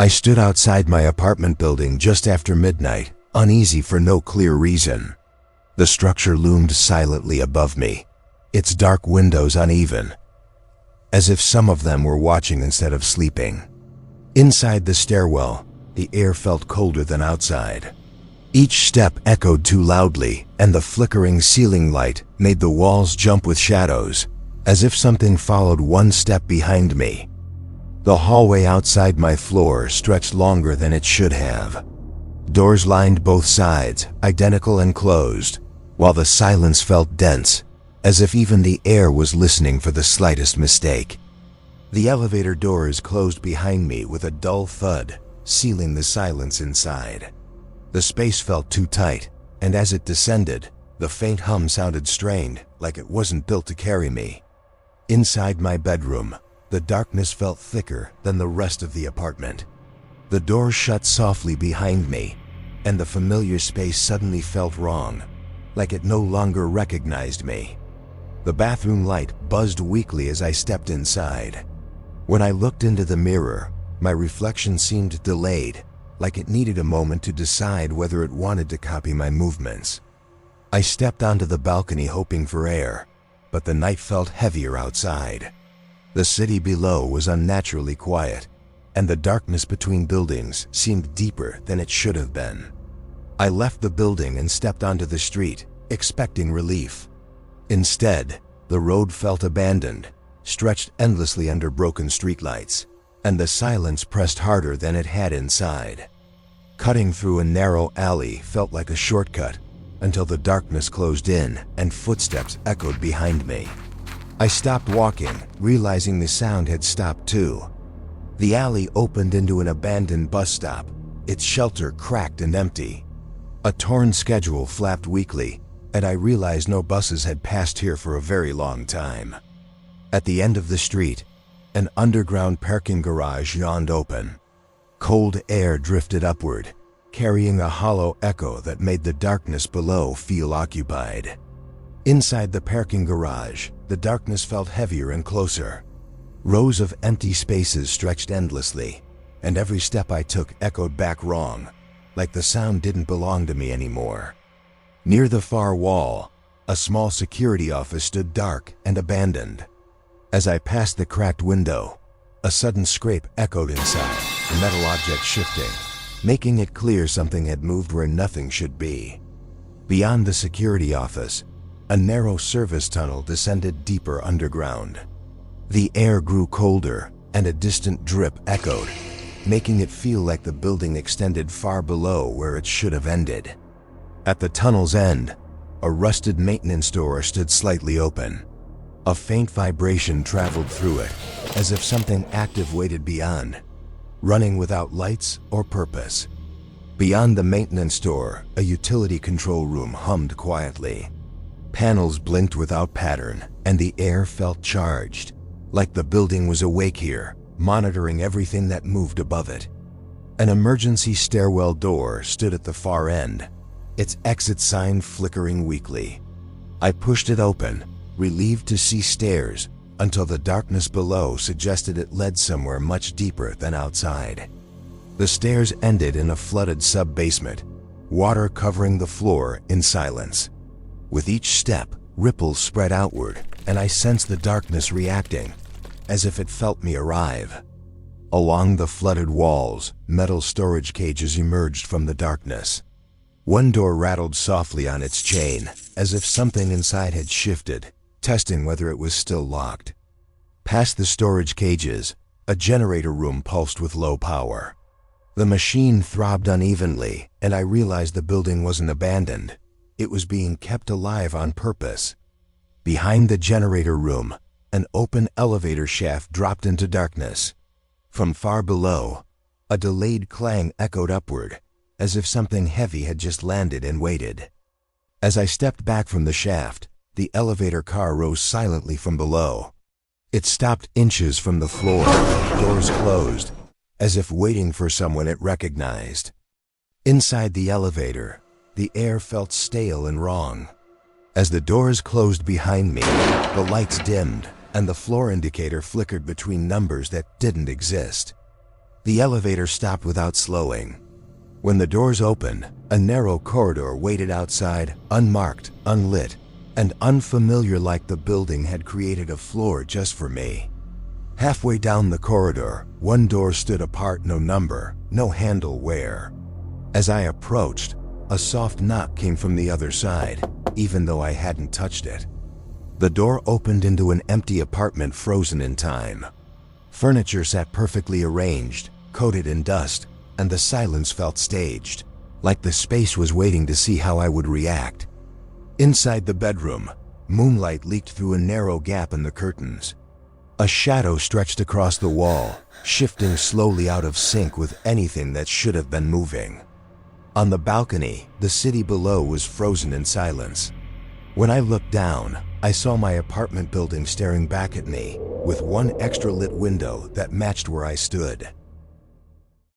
I stood outside my apartment building just after midnight, uneasy for no clear reason. The structure loomed silently above me, its dark windows uneven, as if some of them were watching instead of sleeping. Inside the stairwell, the air felt colder than outside. Each step echoed too loudly, and the flickering ceiling light made the walls jump with shadows, as if something followed one step behind me. The hallway outside my floor stretched longer than it should have. Doors lined both sides, identical and closed, while the silence felt dense, as if even the air was listening for the slightest mistake. The elevator doors closed behind me with a dull thud, sealing the silence inside. The space felt too tight, and as it descended, the faint hum sounded strained, like it wasn't built to carry me. Inside my bedroom, the darkness felt thicker than the rest of the apartment. The door shut softly behind me, and the familiar space suddenly felt wrong, like it no longer recognized me. The bathroom light buzzed weakly as I stepped inside. When I looked into the mirror, my reflection seemed delayed, like it needed a moment to decide whether it wanted to copy my movements. I stepped onto the balcony hoping for air, but the night felt heavier outside. The city below was unnaturally quiet, and the darkness between buildings seemed deeper than it should have been. I left the building and stepped onto the street, expecting relief. Instead, the road felt abandoned, stretched endlessly under broken streetlights, and the silence pressed harder than it had inside. Cutting through a narrow alley felt like a shortcut, until the darkness closed in and footsteps echoed behind me. I stopped walking, realizing the sound had stopped too. The alley opened into an abandoned bus stop, its shelter cracked and empty. A torn schedule flapped weakly, and I realized no buses had passed here for a very long time. At the end of the street, an underground parking garage yawned open. Cold air drifted upward, carrying a hollow echo that made the darkness below feel occupied. Inside the parking garage, the darkness felt heavier and closer. Rows of empty spaces stretched endlessly, and every step I took echoed back wrong, like the sound didn't belong to me anymore. Near the far wall, a small security office stood dark and abandoned. As I passed the cracked window, a sudden scrape echoed inside, the metal object shifting, making it clear something had moved where nothing should be. Beyond the security office, a narrow service tunnel descended deeper underground. The air grew colder, and a distant drip echoed, making it feel like the building extended far below where it should have ended. At the tunnel's end, a rusted maintenance door stood slightly open. A faint vibration traveled through it, as if something active waited beyond, running without lights or purpose. Beyond the maintenance door, a utility control room hummed quietly. Panels blinked without pattern, and the air felt charged, like the building was awake here, monitoring everything that moved above it. An emergency stairwell door stood at the far end, its exit sign flickering weakly. I pushed it open, relieved to see stairs, until the darkness below suggested it led somewhere much deeper than outside. The stairs ended in a flooded sub-basement, water covering the floor in silence. With each step, ripples spread outward, and I sensed the darkness reacting, as if it felt me arrive. Along the flooded walls, metal storage cages emerged from the darkness. One door rattled softly on its chain, as if something inside had shifted, testing whether it was still locked. Past the storage cages, a generator room pulsed with low power. The machine throbbed unevenly, and I realized the building wasn't abandoned. It was being kept alive on purpose. Behind the generator room, an open elevator shaft dropped into darkness. From far below, a delayed clang echoed upward, as if something heavy had just landed and waited. As I stepped back from the shaft, the elevator car rose silently from below. It stopped inches from the floor, doors closed, as if waiting for someone it recognized. Inside the elevator, the air felt stale and wrong. As the doors closed behind me, the lights dimmed, and the floor indicator flickered between numbers that didn't exist. The elevator stopped without slowing. When the doors opened, a narrow corridor waited outside, unmarked, unlit, and unfamiliar, like the building had created a floor just for me. Halfway down the corridor, one door stood apart, no number, no handle where. As I approached, a soft knock came from the other side, even though I hadn't touched it. The door opened into an empty apartment frozen in time. Furniture sat perfectly arranged, coated in dust, and the silence felt staged, like the space was waiting to see how I would react. Inside the bedroom, moonlight leaked through a narrow gap in the curtains. A shadow stretched across the wall, shifting slowly out of sync with anything that should have been moving. On the balcony, the city below was frozen in silence. When I looked down, I saw my apartment building staring back at me, with one extra lit window that matched where I stood.